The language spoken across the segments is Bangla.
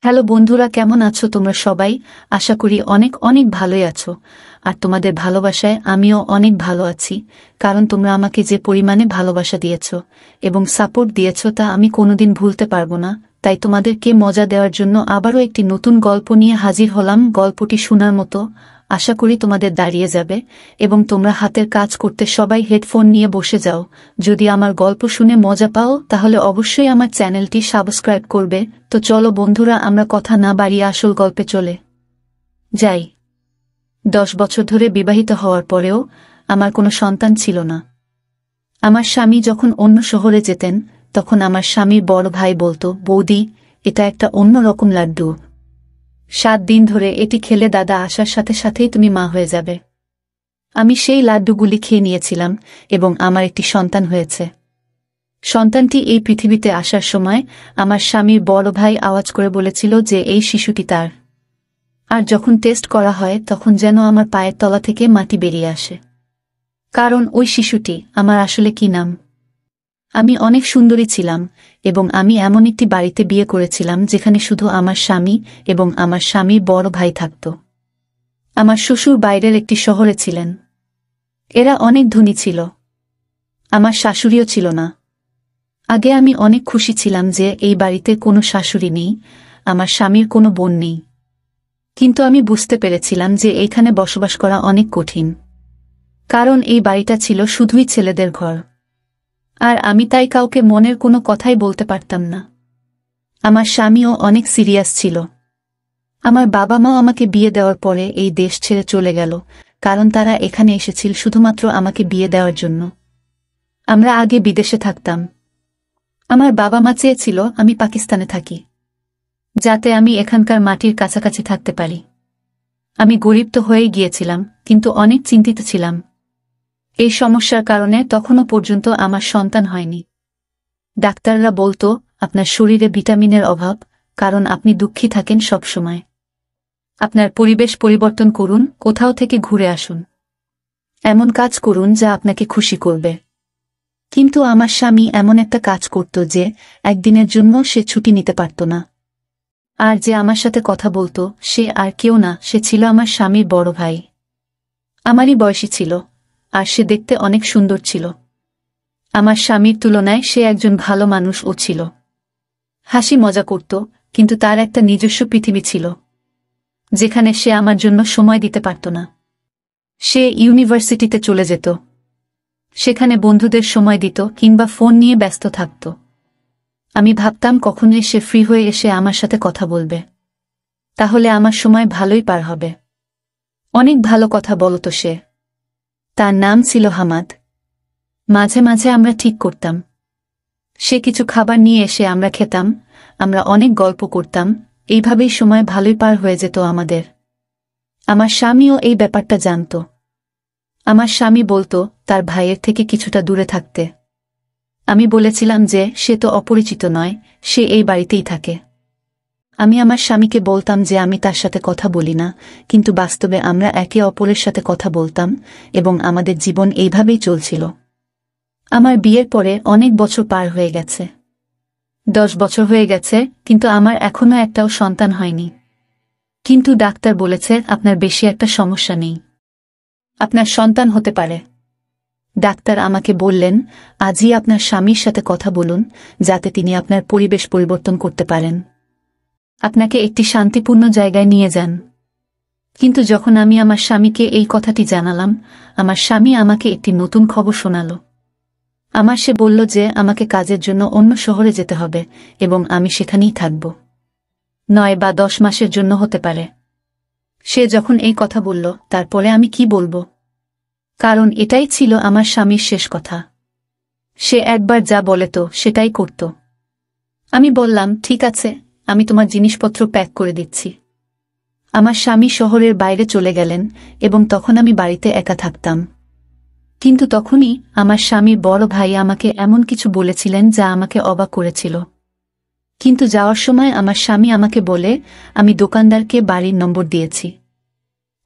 হ্যালো বন্ধুরা, কেমন আছো তোমরা সবাই? আশা করি অনেক অনেক ভালোই আছো। আর তোমাদের ভালোবাসায় আমিও অনেক ভালো আছি, কারণ তোমরা আমাকে যে পরিমাণে ভালোবাসা দিয়েছো এবং সাপোর্ট দিয়েছো তা আমি কোনোদিন ভুলতে পারবো না। তাই তোমাদেরকে মজা দেওয়ার জন্য আবারও একটি নতুন গল্প নিয়ে হাজির হলাম। গল্পটি শোনার মতো, আশা করি তোমাদের দাঁড়িয়ে যাবে এবং তোমরা হাতের কাজ করতে সবাই হেডফোন নিয়ে বসে যাও। যদি আমার গল্প শুনে মজা পাও তাহলে অবশ্যই আমার চ্যানেলটি সাবস্ক্রাইব করবে। তো চলো বন্ধুরা, আমরা কথা না বাড়িয়ে আসল গল্পে চলে যাই। 10 বছর ধরে বিবাহিত হওয়ার পরেও আমার কোনো সন্তান ছিল না। আমার স্বামী যখন অন্য শহরে যেতেন তখন আমার স্বামীর বড় ভাই বলতো, বৌদি, এটা একটা অন্যরকম লাড্ডু। 7 দিন ধরে এটি খেলে দাদা আসার সাথে সাথেই তুমি মা হয়ে যাবে। আমি সেই লাড্ডুগুলি খেয়ে নিয়েছিলাম এবং আমার একটি সন্তান হয়েছে। সন্তানটি এই পৃথিবীতে আসার সময় আমার স্বামীর বড় ভাই আওয়াজ করে বলেছিল যে এই শিশুটি তার। আর যখন টেস্ট করা হয় তখন যেন আমার পায়ের তলা থেকে মাটি বেরিয়ে আসে, কারণ ওই শিশুটি আমার আসলে কি নাম। আমি অনেক সুন্দরী ছিলাম এবং আমি এমন একটি বাড়িতে বিয়ে করেছিলাম যেখানে শুধু আমার স্বামী এবং আমার স্বামীর বড় ভাই থাকত। আমার শ্বশুর বাইরের একটি শহরে ছিলেন। এরা অনেক ধনী ছিল। আমার শাশুড়িও ছিল না। আগে আমি অনেক খুশি ছিলাম যে এই বাড়িতে কোনো শাশুড়ি নেই, আমার স্বামীর কোনো বোন নেই। কিন্তু আমি বুঝতে পেরেছিলাম যে এইখানে বসবাস করা অনেক কঠিন, কারণ এই বাড়িটা ছিল শুধুই ছেলেদের ঘর। আর আমি তাই কাউকে মনের কোনো কথাই বলতে পারতাম না। আমার স্বামীও অনেক সিরিয়াস ছিল। আমার বাবা মাও আমাকে বিয়ে দেওয়ার পরে এই দেশ ছেড়ে চলে গেল, কারণ তারা এখানে এসেছিল শুধুমাত্র আমাকে বিয়ে দেওয়ার জন্য। আমরা আগে বিদেশে থাকতাম। আমার বাবা মা চেয়েছিল আমি পাকিস্তানে থাকি, যাতে আমি এখানকার মাটির কাছাকাছি থাকতে পারি। আমি গরিব তো হয়েই গিয়েছিলাম, কিন্তু অনেক চিন্তিত ছিলাম। এই সমস্যার কারণে তখনও পর্যন্ত আমার সন্তান হয়নি। ডাক্তাররা বলতো, আপনার শরীরে ভিটামিনের অভাব, কারণ আপনি দুঃখী থাকেন সব সময়। আপনার পরিবেশ পরিবর্তন করুন, কোথাও থেকে ঘুরে আসুন, এমন কাজ করুন যা আপনাকে খুশি করবে। কিন্তু আমার স্বামী এমন একটা কাজ করত যে একদিনের জন্য সে ছুটি নিতে পারত না। আর যে আমার সাথে কথা বলতো সে আর কেউ না, সে ছিল আমার স্বামীর বড় ভাই। আমারই বয়সী ছিল, আর সে দেখতে অনেক সুন্দর ছিল। আমার স্বামীর তুলনায় সে একজন ভালো মানুষও ছিল। হাসি মজা করত, কিন্তু তার একটা নিজস্ব পৃথিবী ছিল, যেখানে সে আমার জন্য সময় দিতে পারত না। সে ইউনিভার্সিটিতে চলে যেত, সেখানে বন্ধুদের সময় দিত কিংবা ফোন নিয়ে ব্যস্ত থাকত। আমি ভাবতাম কখনোই সে ফ্রি হয়ে এসে আমার সাথে কথা বলবে, তাহলে আমার সময় ভালোই পার হবে। অনেক ভালো কথা বলতো সে। তার নাম ছিল হামাদ। মাঝে মাঝে আমরা ঠিক করতাম, সে কিছু খাবার নিয়ে এসে আমরা খেতাম, আমরা অনেক গল্প করতাম। এইভাবেই সময় ভালোই পার হয়ে যেত আমাদের। আমার স্বামীও এই ব্যাপারটা জানত। আমার স্বামী বলতো তার ভাইয়ের থেকে কিছুটা দূরে থাকতে। আমি বলেছিলাম যে সে তো অপরিচিত নয়, সে এই বাড়িতেই থাকে। আমি আমার স্বামীকে বলতাম যে আমি তার সাথে কথা বলি না, কিন্তু বাস্তবে আমরা একে অপরের সাথে কথা বলতাম এবং আমাদের জীবন এইভাবেই চলছিল। আমার বিয়ের পরে অনেক বছর পার হয়ে গেছে। 10 বছর হয়ে গেছে, কিন্তু আমার এখনো একটাও সন্তান হয়নি। কিন্তু ডাক্তার বলেছে আপনার বেশি একটা সমস্যা নেই, আপনার সন্তান হতে পারে। ডাক্তার আমাকে বললেন, আজই আপনার স্বামীর সাথে কথা বলুন, যাতে তিনি আপনার পরিবেশ পরিবর্তন করতে পারেন, আপনাকে একটি শান্তিপূর্ণ জায়গায় নিয়ে যান। কিন্তু যখন আমি আমার স্বামীকে এই কথাটি জানালাম, আমার স্বামী আমাকে একটি নতুন খবর শোনাল। সে বলল যে আমাকে কাজের জন্য অন্য শহরে যেতে হবে এবং আমি সেখানেই থাকব। 9 বা 10 মাসের জন্য হতে পারে। সে যখন এই কথা বলল, তারপরে আমি কি বলবো, কারণ এটাই ছিল আমার স্বামীর শেষ কথা। সে একবার যা বলে তো সেটাই করত। আমি বললাম, ঠিক আছে, আমি তোমার জিনিসপত্র প্যাক করে দিচ্ছি। আমার স্বামী শহরের বাইরে চলে গেলেন এবং তখন আমি বাড়িতে একা থাকতাম। কিন্তু তখনই আমার স্বামীর বড় ভাই আমাকে এমন কিছু বলেছিলেন যা আমাকে অবাক করেছিল। কিন্তু যাওয়ার সময় আমার স্বামী আমাকে বলে, আমি দোকানদারকে বাড়ির নম্বর দিয়েছি।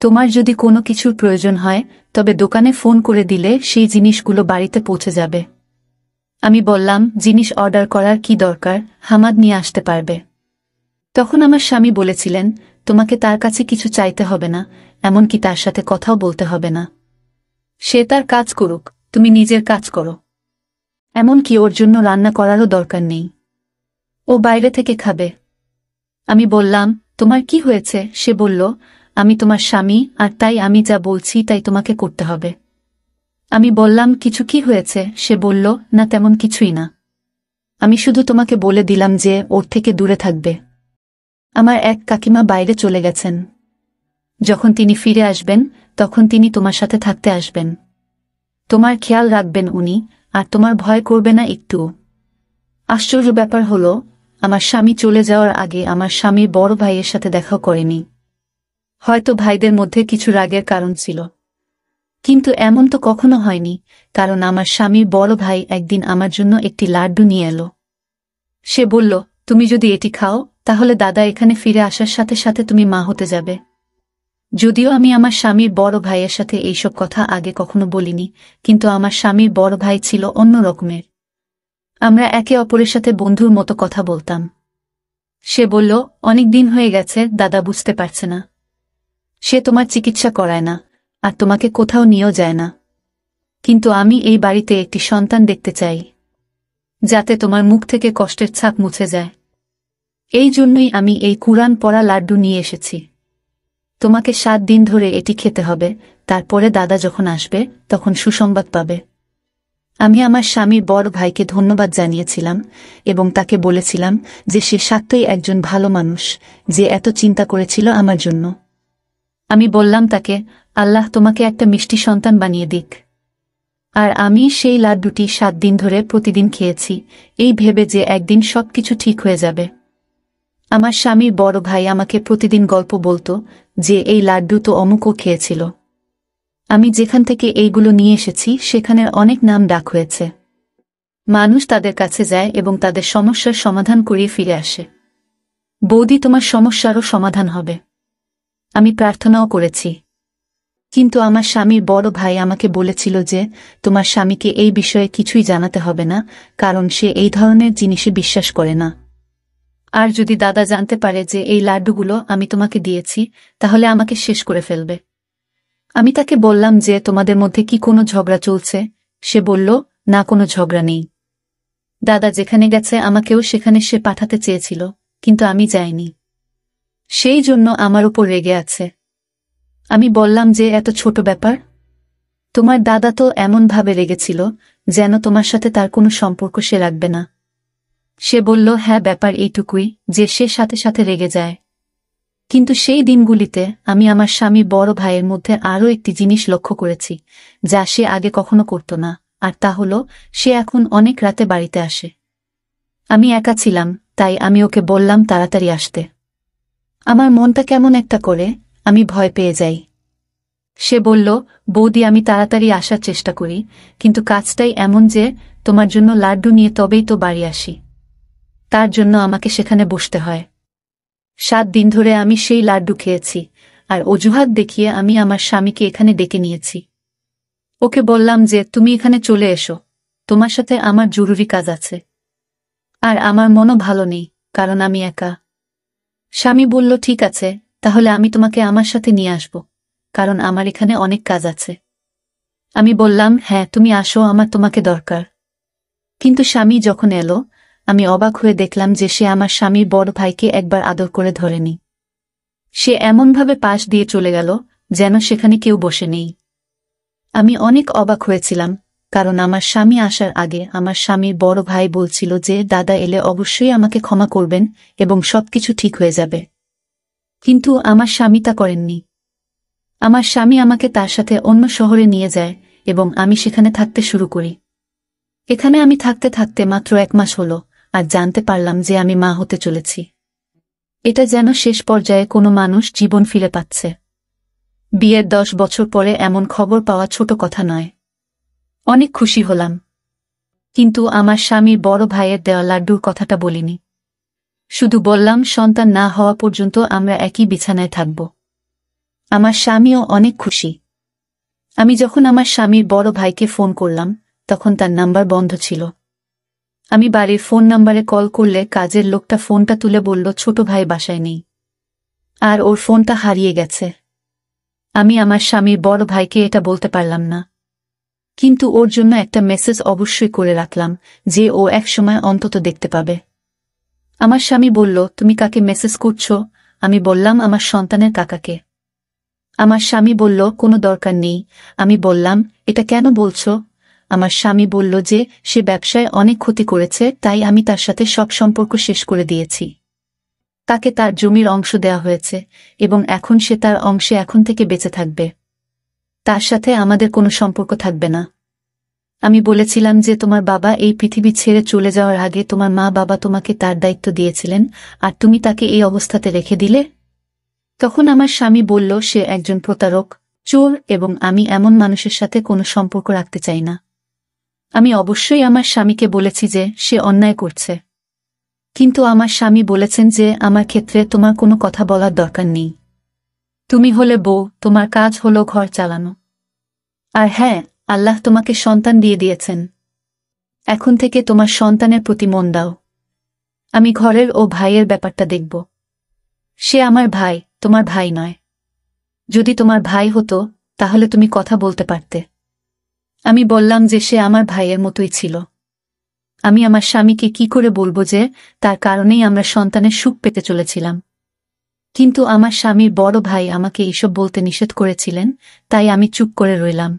তোমার যদি কোনো কিছুর প্রয়োজন হয় তবে দোকানে ফোন করে দিলে সেই জিনিসগুলো বাড়িতে পৌঁছে যাবে। আমি বললাম, জিনিস অর্ডার করার কি দরকার, হামাদ নিয়ে আসতে পারবে। তখন আমার স্বামী বলেছিলেন, তোমাকে তার কাছে কিছু চাইতে হবে না, এমনকি তার সাথে কথাও বলতে হবে না। সে তার কাজ করুক, তুমি নিজের কাজ করো। এমনকি ওর জন্য রান্না করারও দরকার নেই, ও বাইরে থেকে খাবে। আমি বললাম, তোমার কি হয়েছে? সে বলল, আমি তোমার স্বামী, আর তাই আমি যা বলছি তাই তোমাকে করতে হবে। আমি বললাম, কিছু কি হয়েছে? সে বলল, না তেমন কিছুই না, আমি শুধু তোমাকে বলে দিলাম যে ওর থেকে দূরে থাকবে। আমার এক কাকিমা বাইরে চলে গেছেন, যখন তিনি ফিরে আসবেন তখন তিনি তোমার সাথে থাকতে আসবেন। তোমার খেয়াল রাখবেন উনি, আর তোমার ভয় করবে না একটু। আশ্চর্য ব্যাপার হলো, আমার স্বামী চলে যাওয়ার আগে আমার স্বামীর বড় ভাইয়ের সাথে দেখাও করেনি। হয়তো ভাইদের মধ্যে কিছু রাগের কারণ ছিল, কিন্তু এমন তো কখনো হয়নি, কারণ আমার স্বামীর বড় ভাই একদিন আমার জন্য একটি লাড্ডু নিয়ে এলো। সে বলল, তুমি যদি এটি খাও তাহলে দাদা এখানে ফিরে আসার সাথে সাথে তুমি মা হতে যাবে। যদিও আমি আমার স্বামীর বড় ভাইয়ের সাথে এইসব কথা আগে কখনো বলিনি, কিন্তু আমার স্বামীর বড় ভাই ছিল অন্য রকমের। আমরা একে অপরের সাথে বন্ধুর মতো কথা বলতাম। সে বলল, অনেক দিন হয়ে গেছে, দাদা বুঝতে পারছে না। সে তোমার চিকিৎসা করায় না, আর তোমাকে কোথাও নিয়েও যায় না। কিন্তু আমি এই বাড়িতে একটি সন্তান দেখতে চাই, যাতে তোমার মুখ থেকে কষ্টের ছাপ মুছে যায়। এই জন্যই আমি এই কুরআন পড়া লাড্ডু নিয়ে এসেছি। তোমাকে 7 দিন ধরে এটি খেতে হবে, তারপরে দাদা যখন আসবে তখন সুসংবাদ পাবে। আমি আমার স্বামীর বড় ভাইকে ধন্যবাদ জানিয়েছিলাম এবং তাকে বলেছিলাম যে সে সত্যই একজন ভালো মানুষ, যে এত চিন্তা করেছিল আমার জন্য। আমি বললাম তাকে, আল্লাহ তোমাকে একটা মিষ্টি সন্তান বানিয়ে দিক। আর আমি সেই লাড্ডুটি 7 দিন ধরে প্রতিদিন খেয়েছি, এই ভেবে যে একদিন সবকিছু ঠিক হয়ে যাবে। আমার স্বামীর বড় ভাই আমাকে প্রতিদিন গল্প বলতো যে এই লাড্ডু তো অমুকও খেয়েছিল। আমি যেখান থেকে এইগুলো নিয়ে এসেছি সেখানের অনেক নাম ডাক হয়েছে। মানুষ তাদের কাছে যায় এবং তাদের সমস্যার সমাধান করিয়ে ফিরে আসে। বৌদি, তোমার সমস্যারও সমাধান হবে। আমি প্রার্থনাও করেছি, কিন্তু আমার স্বামীর বড় ভাই আমাকে বলেছিল যে তোমার স্বামীকে এই বিষয়ে কিছুই জানাতে হবে না, কারণ সে এই ধরনের জিনিসে বিশ্বাস করে না। আর যদি দাদা জানতে পারে যে এই লাড্ডুগুলো আমি তোমাকে দিয়েছি, তাহলে আমাকে শেষ করে ফেলবে। আমি তাকে বললাম যে তোমাদের মধ্যে কি কোনো ঝগড়া চলছে? সে বলল, না, কোনো ঝগড়া নেই। দাদা যেখানে গেছে আমাকেও সেখানে সে পাঠাতে চেয়েছিল, কিন্তু আমি যাইনি। সেই জন্য আমার উপর রেগে আছে। আমি বললাম যে এত ছোট ব্যাপার? তোমার দাদা তো এমনভাবে রেগেছিল যেন তোমার সাথে তার কোনো সম্পর্ক সে রাখবে না। সে বলল, হ্যাঁ, ব্যাপার এইটুকুই যে সে সাথে সাথে রেগে যায়। কিন্তু সেই দিনগুলিতে আমি আমার স্বামী বড় ভাইয়ের মধ্যে আরও একটি জিনিস লক্ষ্য করেছি, যা সে আগে কখনো করত না, আর তা হল সে এখন অনেক রাতে বাড়িতে আসে। আমি একা ছিলাম, তাই আমি ওকে বললাম তাড়াতাড়ি আসতে। আমার মনটা কেমন একটা করে, আমি ভয় পেয়ে যাই। সে বলল, বৌদি, আমি তাড়াতাড়ি আসার চেষ্টা করি, কিন্তু কাজটাই এমন যে তোমার জন্য লাড্ডু নিয়ে তবেই তো বাড়ি আসি। তার জন্য আমাকে সেখানে বসতে হয়। 7 দিন ধরে আমি সেই লাড্ডু খেয়েছি, আর অজুহাত দেখিয়ে আমি আমার স্বামীকে এখানে ডেকে নিয়েছি। ওকে বললাম যে তুমি এখানে চলে এসো, তোমার সাথে আমার জরুরি কাজ আছে। আর আমার মনও ভালো নেই, কারণ আমি একা। স্বামী বলল, ঠিক আছে, তাহলে আমি তোমাকে আমার সাথে নিয়ে আসব, কারণ আমার এখানে অনেক কাজ আছে। আমি বললাম, হ্যাঁ, তুমি আসো, আমার তোমাকে দরকার। কিন্তু স্বামী যখন এলো, আমি অবাক হয়ে দেখলাম যে সে আমার স্বামীর বড় ভাইকে একবার আদর করে ধরেনি। সে এমনভাবে পাশ দিয়ে চলে গেল যেন সেখানে কেউ বসে নেই। আমি অনেক অবাক হয়েছিলাম, কারণ আমার স্বামী আসার আগে আমার স্বামীর বড় ভাই বলছিল যে দাদা এলে অবশ্যই আমাকে ক্ষমা করবেন এবং সবকিছু ঠিক হয়ে যাবে। কিন্তু আমার স্বামী তা করেননি। আমার স্বামী আমাকে তার সাথে অন্য শহরে নিয়ে যায় এবং আমি সেখানে থাকতে শুরু করি। এখানে আমি থাকতে থাকতে মাত্র 1 মাস হলো, আর জানতে পারলাম যে আমি মা হতে চলেছি। এটা যেন শেষ পর্যায়ে কোনো মানুষ জীবন ফিরে পাচ্ছে। বিয়ের 10 বছর পরে এমন খবর পাওয়া ছোট কথা নয়। অনেক খুশি হলাম, কিন্তু আমার স্বামীর বড় ভাইয়ের দেওয়া লাড্ডুর কথাটা বলিনি। শুধু বললাম সন্তান না হওয়া পর্যন্ত আমরা একই বিছানায় থাকব। আমার স্বামীও অনেক খুশি। আমি যখন আমার স্বামীর বড় ভাইকে ফোন করলাম, তখন তার নাম্বার বন্ধ ছিল। আমি বাড়ির ফোন নাম্বারে কল করলে কাজের লোকটা ফোনটা তুলে বলল ছোট ভাই বাসায় নেই, আর ওর ফোনটা হারিয়ে গেছে। আমি আমার স্বামীর বড় ভাইকে এটা বলতে পারলাম না, কিন্তু ওর জন্য একটা মেসেজ অবশ্যই করে রাখলাম যে ও এক সময় অন্তত দেখতে পাবে। আমার স্বামী বলল, তুমি কাকে মেসেজ করছো? আমি বললাম, আমার সন্তানের কাকাকে। আমার স্বামী বলল, কোনো দরকার নেই। আমি বললাম, এটা কেন বলছো? আমার স্বামী বলল যে সে ব্যবসায় অনেক ক্ষতি করেছে, তাই আমি তার সাথে সব সম্পর্ক শেষ করে দিয়েছি। তাকে তার জমির অংশ দেয়া হয়েছে এবং এখন সে তার অংশে এখন থেকে বেঁচে থাকবে। তার সাথে আমাদের কোনো সম্পর্ক থাকবে না। আমি বলেছিলাম যে তোমার বাবা এই পৃথিবী ছেড়ে চলে যাওয়ার আগে তোমার মা বাবা তোমাকে তার দায়িত্ব দিয়েছিলেন, আর তুমি তাকে এই অবস্থাতে রেখে দিলে। তখন আমার স্বামী বলল, সে একজন প্রতারক, চোর, এবং আমি এমন মানুষের সাথে কোনো সম্পর্ক রাখতে চাই না। আমি অবশ্যই আমার স্বামীকে বলেছি যে সে অন্যায় করছে, কিন্তু আমার স্বামী বলেছেন যে আমার ক্ষেত্রে তোমার কোনো কথা বলার দরকার নেই। তুমি হলে বউ, তোমার কাজ হলো ঘর চালানো। আর হ্যাঁ, আল্লাহ তোমাকে সন্তান দিয়ে দিয়েছেন, এখন থেকে তোমার সন্তানের প্রতি মন দাও। আমি ঘরের ও ভাইয়ের ব্যাপারটা দেখব। সে আমার ভাই, তোমার ভাই নয়। যদি তোমার ভাই হতো তাহলে তুমি কথা বলতে পারতে। আমি বললাম যে সে আমার ভাইয়ের মতোই ছিল। আমি আমার স্বামীকে কি করে বলবো যে তার কারণেই আমরা সন্তানের সুখ পেতে চলেছিলাম? কিন্তু আমার স্বামীর বড় ভাই আমাকে এসব বলতে নিষেধ করেছিলেন, তাই আমি চুপ করে রইলাম।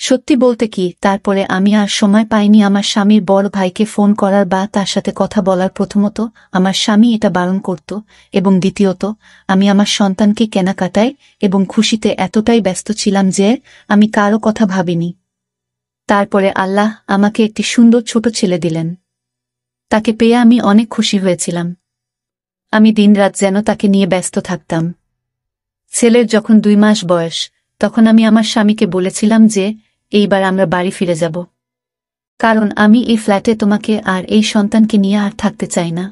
সত্যি বলতে কি, তারপরে আমি আর সময় পাইনি আমার স্বামীর বড় ভাইকে ফোন করার বা তার সাথে কথা বলার। প্রথমত আমার স্বামী এটা বারণ করত, এবং দ্বিতীয়ত আমি আমার সন্তানকে কেনাকাটায় এবং খুশিতে এতটাই ব্যস্ত ছিলাম যে আমি কারো কথা ভাবিনি। তারপরে আল্লাহ আমাকে একটি সুন্দর ছোট ছেলে দিলেন। তাকে পেয়ে আমি অনেক খুশি হয়েছিলাম। আমি দিনরাত যেন তাকে নিয়ে ব্যস্ত থাকতাম। ছেলের যখন 2 মাস বয়স, তখন আমি আমার স্বামীকে বলেছিলাম যে এইবার আমরা বাড়ি ফিরে যাব, কারণ আমি এই ফ্ল্যাটে তোমাকে আর এই সন্তানকে নিয়ে আর থাকতে চাই না।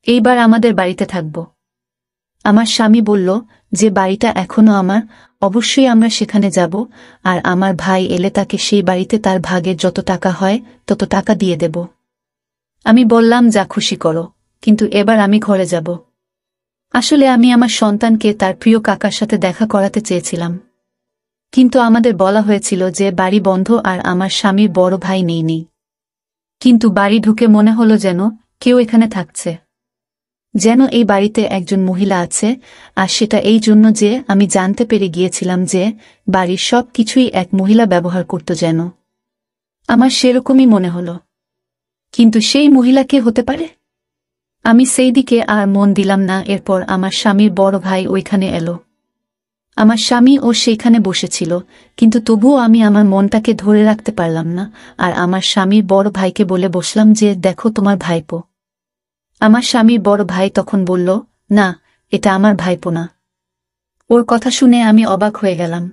এইবার আমাদের বাড়িতে থাকব। আমার স্বামী বলল যে বাড়িটা এখনো আমার, অবশ্যই আমরা সেখানে যাব, আর আমার ভাই এলে তাকে সেই বাড়িতে তার ভাগের যত টাকা হয় তত টাকা দিয়ে দেব। আমি বললাম, যা খুশি করো, কিন্তু এবার আমি ঘরে যাব। আসলে আমি আমার সন্তানকে তার প্রিয় কাকার সাথে দেখা করাতে চেয়েছিলাম, কিন্তু আমাদের বলা হয়েছিল যে বাড়ি বন্ধ আর আমার স্বামীর বড় ভাই নেই। কিন্তু বাড়ি ঢুকে মনে হলো যেন কেউ এখানে থাকছে, যেন এই বাড়িতে একজন মহিলা আছে, আর সেটা এই জন্য যে আমি জানতে পেরে গিয়েছিলাম যে বাড়ির সব কিছুই এক মহিলা ব্যবহার করত। যেন আমার সেরকমই মনে হলো, কিন্তু সেই মহিলা কে হতে পারে? আমি সেই দিকে আর মন দিলাম না। এরপর আমার স্বামীর বড় ভাই ওইখানে এলো। আমার স্বামী ও সেইখানে বসেছিল, কিন্তু তবুও আমি আমার মনটাকে ধরে রাখতে পারলাম না, আর আমার স্বামীর বড় ভাইকে বলে বসলাম যে দেখো তোমার ভাইপো। আমার স্বামীর বড় ভাই তখন বলল, না, এটা আমার ভাইপো না। ওর কথা শুনে আমি অবাক হয়ে গেলাম।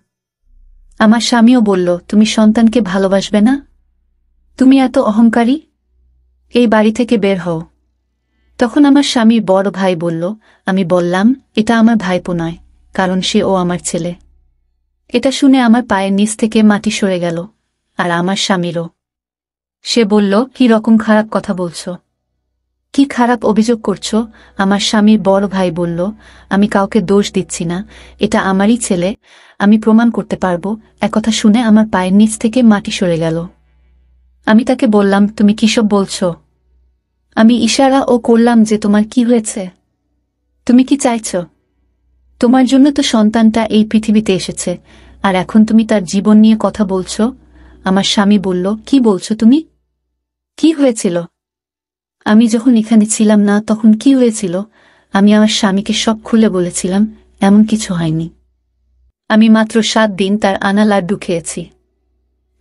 আমার স্বামীও বলল, তুমি সন্তানকে ভালোবাসবে না? তুমি এত অহংকারী, এই বাড়ি থেকে বের হও। তখন আমার স্বামীর বড় ভাই বলল, আমি বললাম, এটা আমার ভাইপো নয়, কারণ সে ও আমার ছেলে। এটা শুনে আমার পায়ের নিচ থেকে মাটি সরে গেল, আর আমার স্বামীরও। সে বলল, কি রকম খারাপ কথা বলছ? কি খারাপ অভিযোগ করছো? আমার স্বামীর বড় ভাই বলল, আমি কাউকে দোষ দিচ্ছি না, এটা আমারই ছেলে, আমি প্রমাণ করতে পারবো। একথা শুনে আমার পায়ের নিচ থেকে মাটি সরে গেল। আমি তাকে বললাম, তুমি কিসব বলছো? আমি ইশারা ও করলাম যে তোমার কি হয়েছে, তুমি কি চাইছ? তোমার জন্য তো সন্তানটা এই পৃথিবীতে এসেছে, আর এখন তুমি তার জীবন নিয়ে কথা বলছো? আমার স্বামী বলল, কি বলছো তুমি? কি হয়েছিল? আমি যখন এখানে ছিলাম না তখন কি হয়েছিল? আমি আমার স্বামীকে সব খুলে বলেছিলাম। এমন কিছু হয়নি। আমি মাত্র 7 দিন তার আনা লাড্ডু খেয়েছি,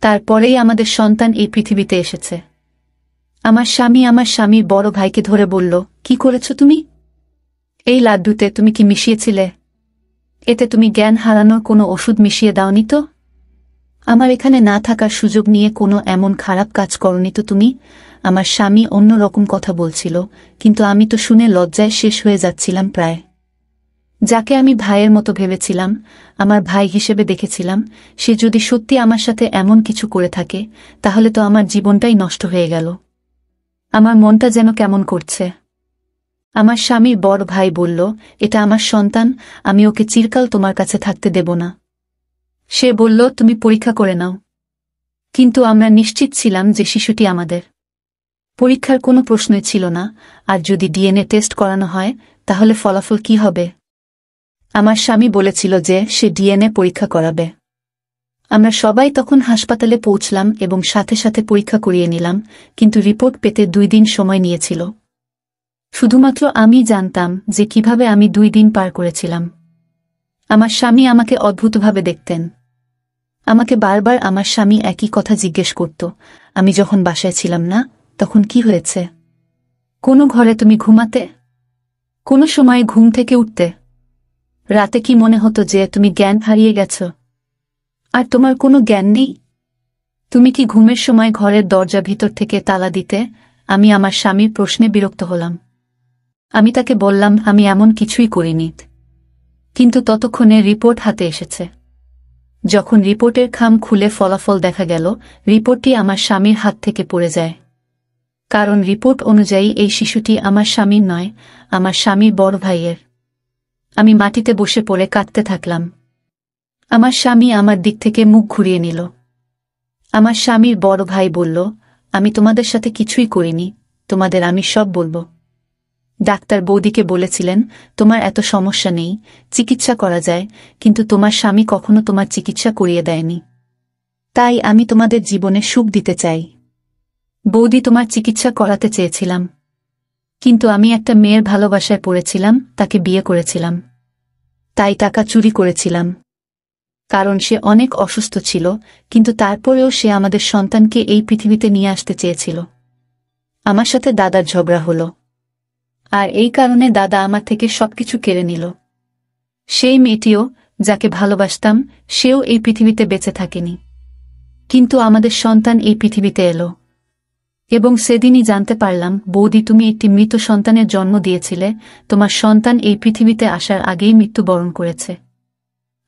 তারপরেই আমাদের সন্তান এই পৃথিবীতে এসেছে। আমার স্বামীর বড় ভাইকে ধরে বলল, কি করেছো তুমি? এই লাড্ডুতে তুমি কি মিশিয়েছিলে? এতে তুমি জ্ঞান হারানোর কোনো ওষুধ মিশিয়ে দাওনি তো? আমার এখানে না থাকার সুযোগ নিয়ে কোনো এমন খারাপ কাজ করনি তো তুমি? আমার স্বামী অন্য রকম কথা বলছিল, কিন্তু আমি তো শুনে লজ্জায় শেষ হয়ে যাচ্ছিলাম প্রায়। যাকে আমি ভাইয়ের মতো ভেবেছিলাম, আমার ভাই হিসেবে দেখেছিলাম, সে যদি সত্যি আমার সাথে এমন কিছু করে থাকে, তাহলে তো আমার জীবনটাই নষ্ট হয়ে গেল। আমার মনটা যেন কেমন করছে। আমার স্বামীর বড় ভাই বলল, এটা আমার সন্তান, আমি ওকে চিরকাল তোমার কাছে থাকতে দেব না। সে বলল, তুমি পরীক্ষা করে নাও। কিন্তু আমরা নিশ্চিত ছিলাম যে শিশুটি আমাদের। পরীক্ষার কোনো প্রশ্নই ছিল না, আর যদি ডিএনএ টেস্ট করানো হয় তাহলে ফলাফল কি হবে? আমার স্বামী বলেছিল যে সে ডিএনএ পরীক্ষা করাবে। আমরা সবাই তখন হাসপাতালে পৌঁছলাম এবং সাথে সাথে পরীক্ষা করিয়ে নিলাম, কিন্তু রিপোর্ট পেতে 2 দিন সময় নিয়েছিল। শুধুমাত্র আমি জানতাম যে কিভাবে আমি 2 দিন পার করেছিলাম। আমার স্বামী আমাকে অদ্ভুতভাবে দেখতেন। আমাকে বারবার আমার স্বামী একই কথা জিজ্ঞেস করত, আমি যখন বাসায় ছিলাম না তখন কি হয়েছে? কোনো ঘরে তুমি ঘুমাতে? কোনো সময় ঘুম থেকে উঠতে? রাতে কি মনে হতো যে তুমি জ্ঞান হারিয়ে গেছ? আর তোমার কোনো জ্ঞান নেই? তুমি কি ঘুমের সময় ঘরের দরজা ভিতর থেকে তালা দিতে? আমি আমার স্বামীর প্রশ্নে বিরক্ত হলাম। আমি তাকে বললাম আমি এমন কিছুই করিনি। কিন্তু ততক্ষণে রিপোর্ট হাতে এসেছে। যখন রিপোর্টের খাম খুলে ফলাফল দেখা গেল, রিপোর্টটি আমার স্বামীর হাত থেকে পড়ে যায়। কারণ রিপোর্ট অনুযায়ী এই শিশুটি আমার স্বামীর নয়, আমার স্বামীর বড় ভাইয়ের। আমি মাটিতে বসে পড়ে কাঁদতে থাকলাম। আমার স্বামী আমার দিক থেকে মুখ ঘুরিয়ে নিল। আমার স্বামীর বড় ভাই বলল, আমি তোমাদের সাথে কিছুই করিনি, তোমাদের আমি সব বলবো। ডাক্তার বৌদিকে বলেছিলেন, তোমার এত সমস্যা নেই, চিকিৎসা করা যায়, কিন্তু তোমার স্বামী কখনো তোমার চিকিৎসা করিয়ে দেয়নি। তাই আমি তোমাদের জীবনে সুখ দিতে চাই। বৌদি, তোমার চিকিৎসা করাতে চেয়েছিলাম, কিন্তু আমি একটা মেয়ের ভালোবাসায় পড়েছিলাম, তাকে বিয়ে করেছিলাম। তাই টাকা চুরি করেছিলাম। কারণ সে অনেক অসুস্থ ছিল, কিন্তু তারপরেও সে আমাদের সন্তানকে এই পৃথিবীতে নিয়ে আসতে চেয়েছিল। আমার সাথে দাদার ঝগড়া হলো, আর এই কারণে দাদা আমার থেকে সবকিছু কেড়ে নিল। সেই মেয়েটিও, যাকে ভালোবাসতাম, সেও এই পৃথিবীতে বেঁচে থাকেনি। কিন্তু আমাদের সন্তান এই পৃথিবীতে এলো। এবং সেদিনই জানতে পারলাম, বৌদি, তুমি একটি মৃত সন্তানের জন্ম দিয়েছিলে, তোমার সন্তান এই পৃথিবীতে আসার আগেই মৃত্যুবরণ করেছে।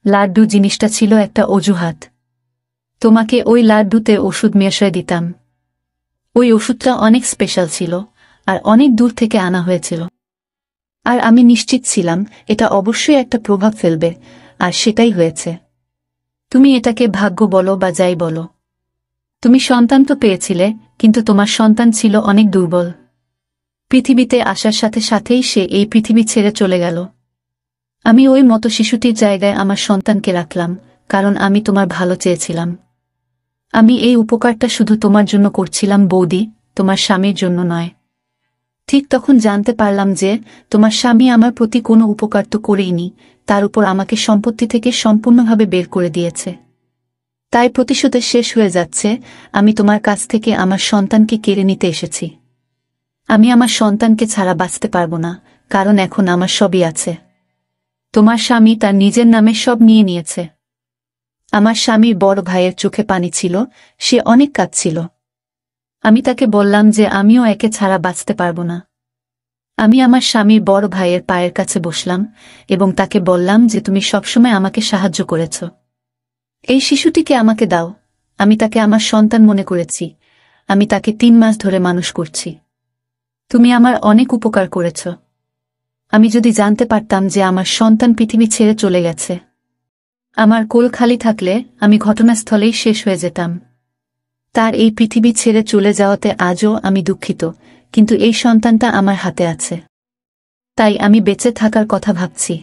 লাড্ডু জিনিসটা ছিল একটা অজুহাত। তোমাকে ওই লাড্ডুতে ওষুধ মিশিয়ে দিতাম। ওই ওষুধটা অনেক স্পেশাল ছিল, আর অনেক দূর থেকে আনা হয়েছিল। আর আমি নিশ্চিত ছিলাম এটা অবশ্যই একটা প্রভাব ফেলবে, আর সেটাই হয়েছে। তুমি এটাকে ভাগ্য বলো বা যাই বলো। তুমি সন্তান তো পেয়েছিলে, কিন্তু তোমার সন্তান ছিল অনেক দুর্বল। পৃথিবীতে আসার সাথে সাথেই সে এই পৃথিবী ছেড়ে চলে গেল। আমি ওই মতো শিশুটির জায়গায় আমার সন্তানকে রাখলাম, কারণ আমি তোমার ভালো চেয়েছিলাম। আমি এই উপকারটা শুধু তোমার জন্য করছিলাম বৌদি, তোমার স্বামীর জন্য নয়। ঠিক তখন জানতে পারলাম যে তোমার স্বামী আমার প্রতি কোনো উপকার তো করেইনি, তার উপর আমাকে সম্পত্তি থেকে সম্পূর্ণভাবে বের করে দিয়েছে। তাই প্রতিশোধে শেষ হয়ে যাচ্ছে, আমি তোমার কাছ থেকে আমার সন্তানকে কেড়ে নিতে এসেছি। আমি আমার সন্তানকে ছাড়া বাঁচতে পারবো না, কারণ এখন আমার সবই আছে। তোমার স্বামী তার নিজের নামে সব নিয়ে নিয়েছে। আমার স্বামীর বড় ভাইয়ের চোখে পানি ছিল, সে অনেক কাঁদছিল। আমি তাকে বললাম যে আমিও একে ছাড়া বাঁচতে পারবো না। আমি আমার স্বামীর বড় ভাইয়ের পায়ের কাছে বসলাম এবং তাকে বললাম যে তুমি সবসময় আমাকে সাহায্য করেছ। এই শিশুটিকে আমাকে দাও, আমি তাকে আমার সন্তান মনে করেছি, আমি তাকে 3 মাস ধরে মানুষ করছি। তুমি আমার অনেক উপকার করেছ। আমি যদি জানতে পারতাম যে আমার সন্তান পৃথিবী ছেড়ে চলে গেছে, আমার কোল খালি থাকলে আমি ঘটনাস্থলেই শেষ হয়ে যেতাম। তার এই পৃথিবী ছেড়ে চলে যাওয়াতে আজও আমি দুঃখিত, কিন্তু এই সন্তানটা আমার হাতে আছে। তাই আমি বেঁচে থাকার কথা ভাবছি।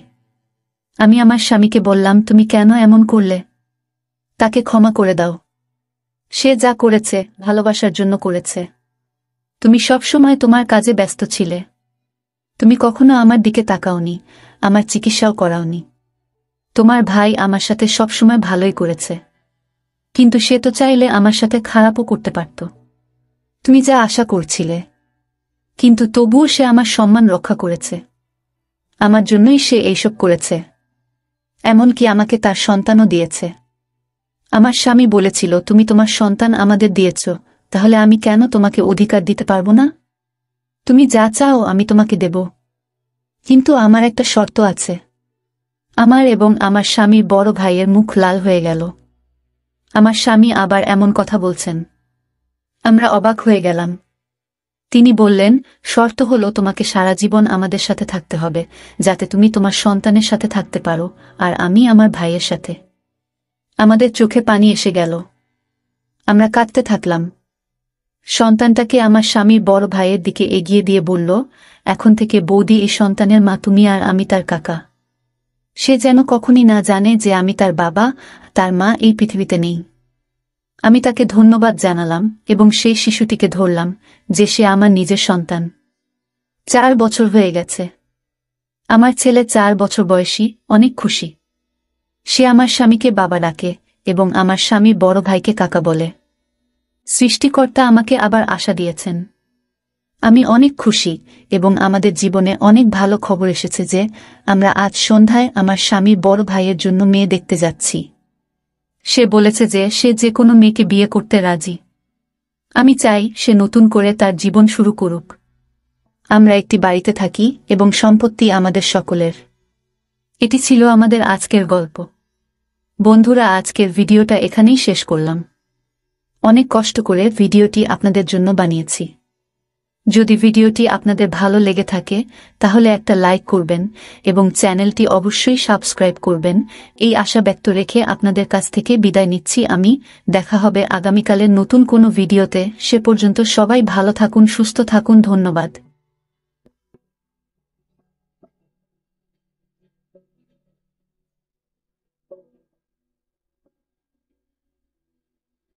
আমি আমার স্বামীকে বললাম, তুমি কেন এমন করলে? তাকে ক্ষমা করে দাও। সে যা করেছে ভালোবাসার জন্য করেছে। তুমি সবসময় তোমার কাজে ব্যস্ত ছিলে। তুমি কখনো আমার দিকে তাকাওনি, আমার চিকিৎসাও করাওনি। তোমার ভাই আমার সাথে সবসময় ভালোই করেছে, কিন্তু সে তো চাইলে আমার সাথে খারাপও করতে পারত। তুমি যা আশা করছিলে, কিন্তু তবুও সে আমার সম্মান রক্ষা করেছে। আমার জন্যই সে এইসব করেছে। এমনকি আমাকে তার সন্তানও দিয়েছে। আমার স্বামী বলেছিল, তুমি তোমার সন্তান আমাদের দিয়েছ, তাহলে আমি কেন তোমাকে অধিকার দিতে পারবো না? তুমি যা চাও আমি তোমাকে দেব, কিন্তু আমার একটা শর্ত আছে। আমার এবং আমার স্বামীর বড় ভাইয়ের মুখ লাল হয়ে গেল। আমার স্বামী আবার এমন কথা বলছেন। আমরা অবাক হয়ে গেলাম। তিনি বললেন, শর্ত হলো তোমাকে সারা জীবন আমাদের সাথে থাকতে হবে, যাতে তুমি তোমার সন্তানের সাথে থাকতে পারো আর আমি আমার ভাইয়ের সাথে। আমাদের চোখে পানি এসে গেল। আমরা কাঁদতে থাকলাম। সন্তানটাকে আমার স্বামীর বড় ভাইয়ের দিকে এগিয়ে দিয়ে বলল, এখন থেকে বৌদি এই সন্তানের মা, তুমি আর আমি তার কাকা। সে যেন কখনই না জানে যে আমি তার বাবা, তার মা এই পৃথিবীতে নেই। আমি তাকে ধন্যবাদ জানালাম এবং সেই শিশুটিকে ধরলাম যে সে আমার নিজের সন্তান। 4 বছর হয়ে গেছে। আমার ছেলে 4 বছর বয়সী, অনেক খুশি। সে আমার স্বামীকে বাবা ডাকে এবং আমার স্বামী বড় ভাইকে কাকা বলে। সৃষ্টিকর্তা আমাকে আবার আশা দিয়েছেন। আমি অনেক খুশি এবং আমাদের জীবনে অনেক ভালো খবর এসেছে যে আমরা আজ সন্ধ্যায় আমার স্বামীর বড় ভাইয়ের জন্য মেয়ে দেখতে যাচ্ছি। সে বলেছে যে সে যে কোনো মেয়েকে বিয়ে করতে রাজি। আমি চাই সে নতুন করে তার জীবন শুরু করুক। আমরা একটি বাড়িতে থাকি এবং সম্পত্তি আমাদের সকলের। এটি ছিল আমাদের আজকের গল্প। বন্ধুরা, আজকের ভিডিওটা এখানেই শেষ করলাম। অনেক কষ্ট করে ভিডিওটি আপনাদের জন্য বানিয়েছি। যদি ভিডিওটি আপনাদের ভালো লেগে থাকে তাহলে একটা লাইক করবেন এবং চ্যানেলটি অবশ্যই সাবস্ক্রাইব করবেন। এই আশা ব্যক্ত রেখে আপনাদের কাছ থেকে বিদায় নিচ্ছি আমি। দেখা হবে আগামীকালের নতুন কোনো ভিডিওতে। সে পর্যন্ত সবাই ভালো থাকুন, সুস্থ থাকুন। ধন্যবাদ।